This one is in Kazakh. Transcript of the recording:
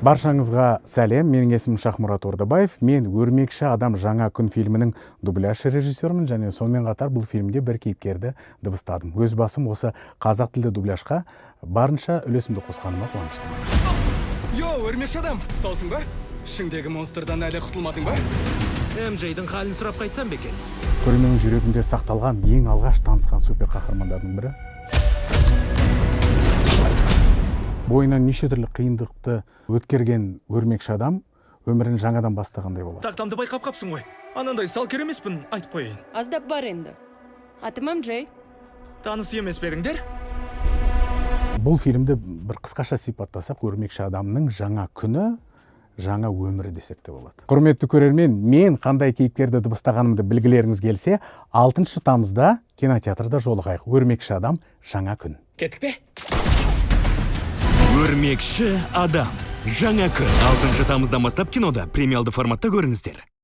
Баршаңызға сәлем, менің есімім Шахмұрат Ордабаев. Мен «Өрмекші адам жаңа күн» фильмінің дубляж режиссерімін, және сонымен қатар бұл фильмде бір кейіпкерді дыбыстадым. Өз басым осы қазақ тілді дубляжға барынша үлесімді қосқаныма қуаныштымын. Йо, өрмекші адам, саусың ба? Ішіңдегі монстрдан әлі құтылмадың ба? МЖ-дің халін сұрап қайтсам бекен. Көрерменнің жүрегінде сақталған ең алғаш танысқан супер қаһармандардың бірі. Бойынан неше түрлі қиындықты өткерген өрмекші адам өмірін жаңадан бастағандай болады. Тақтамды байқап қапсың ғой. Анандай салкер емеспін, айтып қойын. Аздап бар енді. Атым МЖ. Таныс емес пе едіңдер? Бұл фильмді бір қысқаша сипаттасақ, өрмекші адамның жаңа күні, жаңа өмірі десек те болады. Құрметті көрермен, мен қандай кейіпкерді дыбыстағанымды білгілеріңіз келсе, 6 тамызда кинотеатрда жолығайық. Өрмекші адам жаңа күн. Кеттік пе? Өрмекші адам. Жаңа күн 6 тамыздан бастап кинода премиалды форматта көріңіздер.